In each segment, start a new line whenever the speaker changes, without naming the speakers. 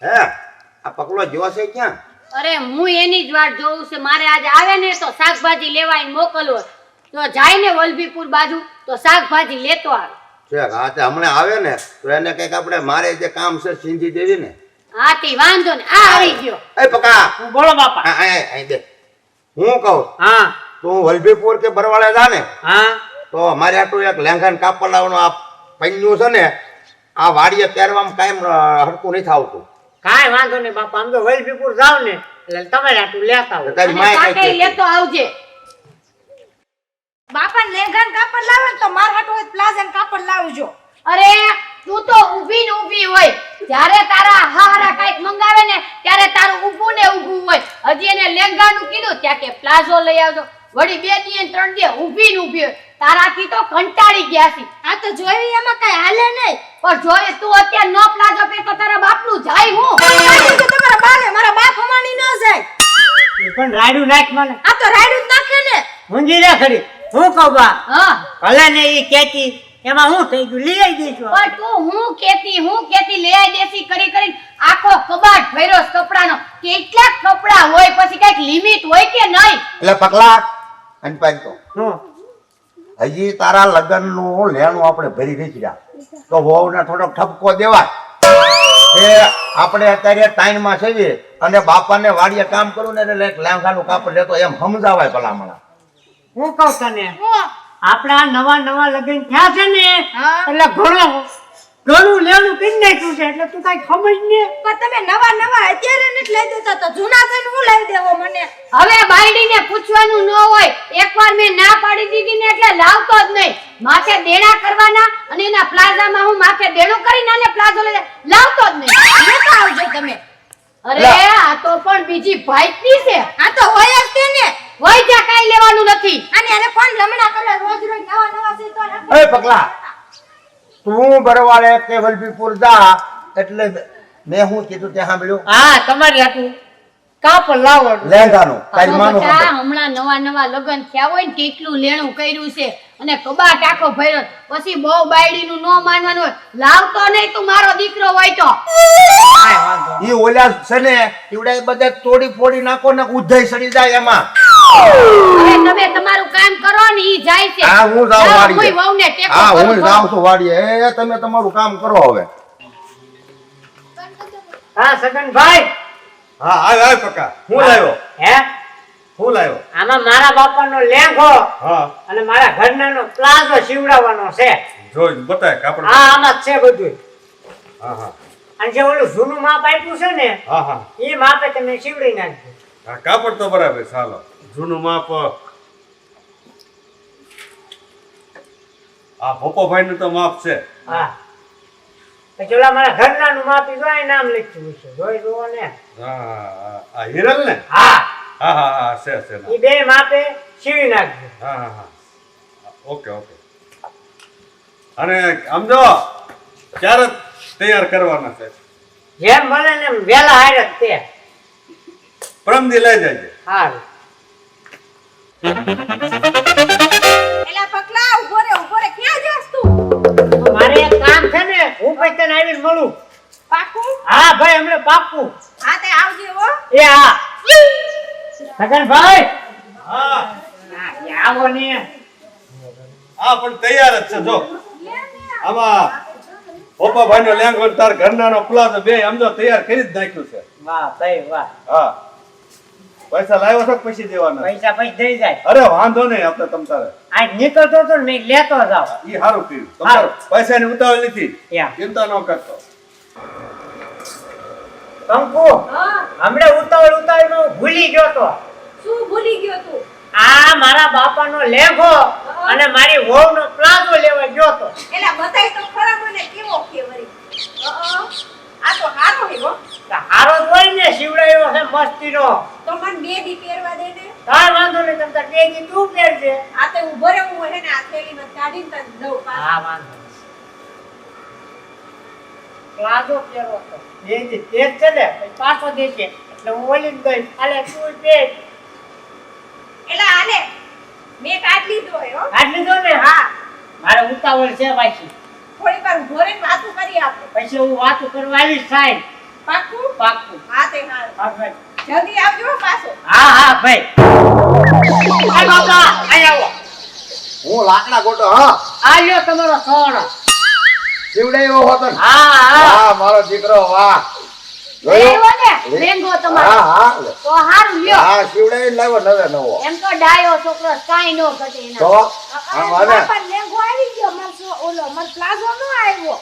હે આ પકલો જોશે ક્યાં?
અરે હું એની જ વાટ જોઉં છે. મારે આજે આવે ને તો શાકભાજી લેવાય મોકલવો. તો જાય ને વલભીપુર બાજુ તો શાકભાજી લેતો આવે.
છે હા તે હમણાં આવે ને તો એને કઈક આપણે મારે જે કામ છે સિંધી દેવી ને.
હા તે વાંધો ને આ આવી ગયો.
એ પકા
બોલો બાપા.
અહીં દે. હું કહું
હા
તું વલભીપુર કે બરવાળે જા ને
હા
તો અમારે આટલું એક લેંઘાન કાપડ લાવવાનું આ પન્યું છે ને આ વાડીએ પહેરવામાં કાયમ હરકું નથી આવતું.
કાંઈ વાંધો નહીં બાપા. આમ તો વલભીપુર જાવ ને એટલે તમે આટલું લેતા આવો.
તારી
અને
માએ
કાંઈ
કાંઈ
લેતો આવજે.
બાપા લેંઘાન કાપડ લાવે ને તો માર હાટુ હોય પ્લાઝન કાપડ લાવજો.
અરે તું તો ઊભી ને ઊભી હોય. જ્યારે તારા હારા કાંઈક મંગાવે ને ત્યારે તારું ઊભું ને ઊભું હોય. હજી એને લેંઘાનું કીધું ત્યાં કે પ્લાઝો લઈ આવજો. વળી 2 દી ને 3 દી ઊભી ને ઊભી હોય. તારાથી તો કંટાળી ગયા છે.
આ તો જોઈ એમાં કઈ હાલે નહીં.
પણ જોઈ તું અત્યારે નો પ્લાઝો પહેરતો તારા બાપનું જાય હું.
કાઢી દો તમારા બાને, મારા બાપ હમાણી ન જાય.
એ પણ રાયડું નાખ મને.
આ તો રાયડું જ નાખે ને.
ઊંઘી રે ખરી. હું કહું બા
હા
ભલે ને ઈ કેતી એમાં હું થઈ ગયું લઈ આવી દઈશું.
પણ તું હું કેતી લઈ આવી દેસી કરી કરીને આખો કબાટ ભર્યો છે કપડાનો. કેટલાક કપડા હોય પછી કઈક લિમિટ હોય કે નહીં?
એટલે પકલા અને પાછો
હું
હજી તારા લગ્નનું લેણું આપણે ભરી નથી રહ્યા તો વહુને થોડોક ઠપકો દેવાય કે આપણે અત્યારે ટાઈમમાં છે અને બાપાને વાડીએ કામ કરવું ને એટલે લેંઘાનું કાપડ લેતો એમ સમજાવાય ભલામણા.
હું કહું તને
હું
આપડા નવા લગ્ન થયા છે ને
હા.
એટલે ઘણું લેવાનું કરી નાખ્યું છે એટલે તું કઈ ખબર ને.
પણ તમે નવા અત્યારે નથી લઈ દેતા તો જૂના થઈને હું લઈ દેવો મને.
હવે બાયડીને પૂછવાનું ન હોય. એકવાર મેં ના પાડી દીધી ને એટલે લાવતો જ નહીં. માથે દેણા કરવાના અને એના પ્લાઝામાં હું માથે દેણું કરીને આને પ્લાઝો લઈ લાવતો જ નહીં.
લેતા આવજો તમે.
અરે આ તો પણ બીજી ભાઈની છે.
આ તો હોય જ તે ને.
વઈ જા કાઈ લેવાનું નથી.
અને એને કોણ લમણા કરે રોજ નવા છે તો રાખે.
એ પકલા તું બરવાળે કે વલભીપુર જા એટલે મેં શું કીધું તે સાંભળ્યું?
હા તમારી હાટું કાપડ લાવો.
લેંઘાનું તારી
તો
માનું
બટા,
સાંભળ.
હમણાં નવા લગ્ન થયા હોય ને કેટલું લેણું કર્યું છે અને કબાટ આખો ભર્યો. પછી બહુ બાયડીનું ન માનવાનું હોય. લાવતો નહીં તું મારો દીકરો હોય તો.
કાંઈ વાંધો નહીં.
ઈ ઓલા છે ને ઈવડે બધા તોડી ફોડી નાખો ને ઉધઈ સડી જાય એમાં.
હવે તમે તમારું કામ કરો ને ઈ જાય છે.
હા હું જાઉં
જાઓ,
વાડીએ.
કોઈ વહુને ટેકો
હા
કરો
હું
છો.
જાઉં છું વાડીએ. એ તમે તમારું કામ કરો હવે.
હા સગનભાઈ.
હા આવ આવ પકા હું લાવ્યો
હે
હું લાવ્યો
આમાં મારા બાપાનો લેંઘો
હા
અને મારા ઘરનાનો પ્લાઝો સીવડાવવાનો છે.
જોઈ બતાય કાપડ
હા આમાં જ છે બધું.
હા હા
અને જે ઓલું જૂનું માપ આપ્યું છે ને
હા હા
એ માપે તમે સીવડી નાખજો.
હા કાપડ તો બરાબર ચાલો જૂનું માપ આ ભોપોભાઈ નું તો માપ છે
હા પછી ઓલા મારા ઘરનાનું માપ ઈ જોઈ નામ લખ્યું છે જોઈ જુઓ ને.
હા આ હિરલ ને
હા
હા હા હા છે
ઈ બે માપે સીવી નાખજો.
હા હા હા ઓકે ઓકે અને આમ જો ક્યારે તૈયાર કરવાના છે
જેમ બને ને એમ વહેલા હારે જ તે.
પરમદી લઈ જાય
હારું.
એલા પકલા ઉભો રે ક્યાં જાસ તું?
મારે એક કામ છે ને હું પછી તને આવીને મળું.
પાકું?
હા ભાઈ હમણાં પાક્કું.
હા તે આવજે હો.
એ હા સગનભાઈ.
હા
હા એ આવો ને.
હા પણ તૈયાર જ છે જો આમાં ભોપાભાઈ નો લેંઘો ને તાર ઘરનાનો પ્લાઝો બે આમ જો તૈયાર કરી જ નાખ્યું છે
વાહ ભાઈ વાહ.
હા પૈસા લાવ્યો છો કે પછી દેવાના
પૈસા પછી દઈ જાય.
અરે વાંધો નહીં આપણે તમ તારે
આ નીકળતો હતો ને મેં લેતો જાવ.
ઈ સારું કર્યું તમારો પૈસાની ઉતાવળ નથી
યા.
ચિંતા ન કરતો
કંકુ
હા
હમણે ઉતાવળમાં હું ભૂલી ગયો તો.
શું ભૂલી ગયો તું?
આ મારા બાપાનો લેંઘો અને મારી વહુનો પ્લાઝો લેવા ગયો તો.
એલા બતાય તો ખરા મને કેવો કે વરી. આ તો હારો હે હો.
તો હારો જ હોય ને શિવડાયો છે મસ્તીનો.
તો મને 2 દી પહેરવા દે ને.
કાંઈ વાંધો નહીં તમ તાર બે દી તું પહેરજે.
આ તે ઉભો રે હું હે ને આ થેલીમાં કાઢીને તને દઉં પાછું.
હા વાંધો નહીં. પ્લાઝો પહેરો તો બે દી તેજ છે ને પછી પાછો દેશે એટલે હું ઓલી જ દઈશ. આલે તું પહેર.
એલા આલે મેં કાઢ લીધો હે હો.
કાઢ લીધો ને.
હા
મારે ઉતાવળ છે પાછી.
થોડી વાર ઉભો રે ને વાતું કરી આપણે.
પછી હું વાતું કરવા આવીશ સાહેબ.
પાક્કું
પાક્કું.
હા તે હા
હા ભાઈ.
જલ્દી આવજો પાછો
હા ભાઈ. આ બાપા અહીંયા આવો.
હું લાકડા ગોટો હા
આ લ્યો તમારો સોનો.
શિવડાયો હોતો ને
હા.
વાહ મારો દીકરો વાહ
લેવો ને લેંગો તમારો
હા હા
તો હારું લ્યો
હા શિવડાઈ લાવ્યો નવે નવો
એમ તો ડાયો છોકરો કાઈ નો ઘટે એના
તો આમ હાલે
બાપા લેંગો આવી ગયો મારો ઓલો મારો પ્લાઝો નો આવ્યો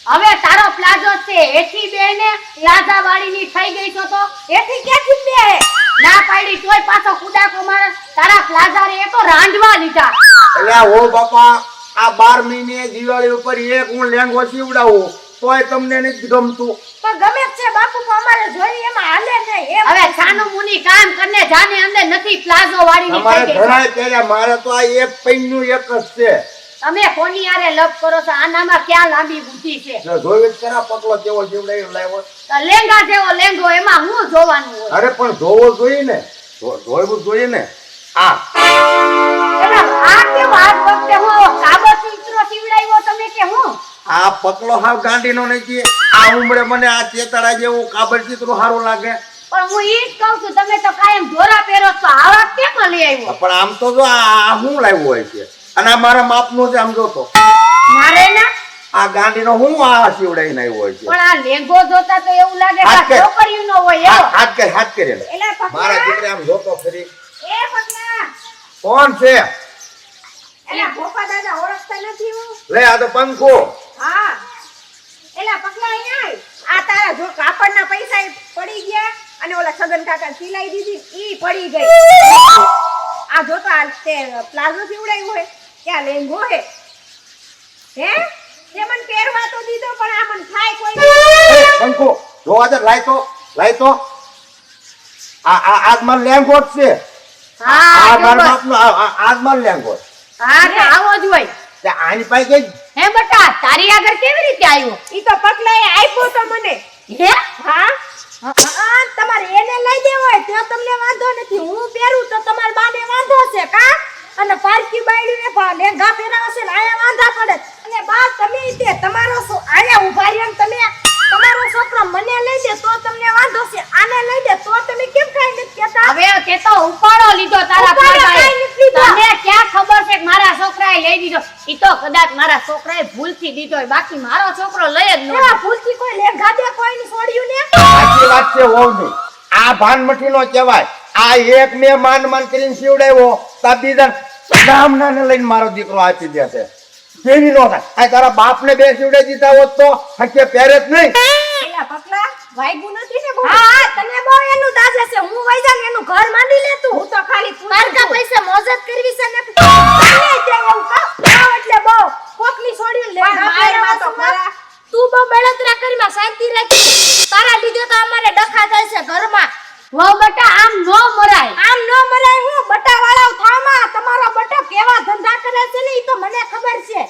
હવે તારો પ્લાઝો છે એથી બેને પ્લાઝા વાળીની થઈ ગઈ છો તો
એથી ક્યાંથી બે
ના પાડી તોય પાછો કુડાકો મારે તારા પ્લાઝા રે એ તો રાંધવા લીધા
એટલે ઓ બાપા આ 12 મહિને દિવાળી ઉપર એક હું લેંગો સીવડાવું તોય તમને નથી ગમતું
તો ગમે જ છે બાપુ પણ અમારે જોઈએ એમાં હાલે નહીં એમ
હવે છાનું મુની કામ કરને જાને અંદર નથી પ્લાઝો વાળીની
તમારે
થઈ ગઈ
ઘણાય ત્યારે મારે તો આ એક પૈણું એક જ છે
તમે કોની હારે લપ કરો છો આનામાં ક્યાં લાંબી બુદ્ધિ છે
જો જોયું જ ખરા પકલો કેવો સીવડાયો લાવ્યો
તો લેંગા જેવો લેંગો એમાં હું જોવાનું હોય
અરે પણ જોવો જોઈએ ને જોવું જોઈએ ને આ
એટલે આ કેવો આ વખતે હું કાબો ચિત્રો સીવડાવ્યો તમે કે હું
આ પકલો હાવ ગાંડીનો નથી આ ઉમરે મને આ ચેતડા જેવું કાબર ચિત્રો સારું લાગે
પણ હું ઈ જ કહું છું તમે તો કાયમ ધોરા પહેરો છો આવા કેમ લઈ આવ્યો
પણ આમ તો જો આ હું લાવ્યો હોય છે અને આ મારા માપનો છે આમ જોતો
મારે ના
આ ગાંડીનો હું આ સીવડાઈને આવ્યો હોય છે
પણ આ લેંગો જોતા તો એવું લાગે કે
હાથ
આ
કર.
છોકરીઓનો હોય એવો
હાથ કરેલો
એલા
મારા
પકડા
દીકરા આમ જોતો ફરી
એ પકડા
કોણ છે
એલા ભોપા દાદા ઓળખતા નથી હું
લે આ તો પંખો
હા એલા પકડા અહીંયા આય. આ તારા જો કાપડના પૈસા ય પડી ગયા અને ઓલા છગન કાકા સિલાઈ દીધી ઈ પડી ગઈ આ જો તો આ તે પ્લાઝો સીવડાવ્યો હોય ક્યાં લેંગો હે હે તે મને પહેરવા તો દીધો પણ આ મને થાય કોઈ
એ પંખો જો આજે લાય તો આજ માર લેંગોટ છે
હા
આ
જો
માર
બસ.
બાપનો આજ માર લેંગોટ
હા તો આવો જ હોય
તે આની પાસે ગઈ
હે બટા તારી આગળ કેવી રીતે આવ્યો
ઈ તો પકલાએ આપ્યો તો મને
હે
હા હા તમારે એને લઈ દેવો હોય તો તમને વાંધો નથી હું પહેરું તો તમાર બાને વાંધો છે કા અને પારકી બાયડીને લેંઘા પહેરાવશે ને આયા વાંધા પડે અને બા તમે તે તમારો આયા ઉભા રહ્યા ને તમે તમારો છોકરો મને લઈ દે તો તમને વાંધો છે આને લઈ દે તો તમે કેમ કાઈ નથી કહેતા
હવે તે તો ઉપાડો લીધો તારા
ઉપાડો
પાડાએ.
કાંઈ નથી લીધો.
તને ક્યાં ખબર છે કે મારા છોકરાએ લઈ દીધો ઈ તો કદાચ મારા છોકરાએ ભૂલથી દીધો હોય બાકી મારો છોકરો લઈ જ ન
એવા ભૂલથી કોઈ લેંઘા દે કોઈની છોડ્યું ને
સાચી વાત છે વહુની આ ભાનમઠીનો કહેવાય આ એક મે માન કરીને સીવડાવ્યો તા બીજા ગામનાને લઈને મારો દીકરો આપી દે છે કેવી નો થાય આ તારા બાપને બે સીવડાઈ દીધા હોત તો હકે પહેરે જ નહીં
એલા પકલા વાયગું નથી ને બહુ હા તને બહુ એનું દાજે છે હું વઈ જાઉં એનું ઘર માંડી લે તું હું તો ખાલી પારકા પૈસા મોજત કરવી છે ને તને તે એવું કા એટલે બહુ કોકની છોડ્યું લે મારમાં તો ખરા તું બહુ બળતરા કરીમાં શાંતિ રાખ તારા લીધે તો અમારે ડખા થાય છે ઘરમાં
વહુ બટા આમ નો મરાય
આમ ન મરાય હું બટા વાળા થામાં તમારો બટો કેવા ધંધા કરે છે ને ઈ તો મને ખબર છે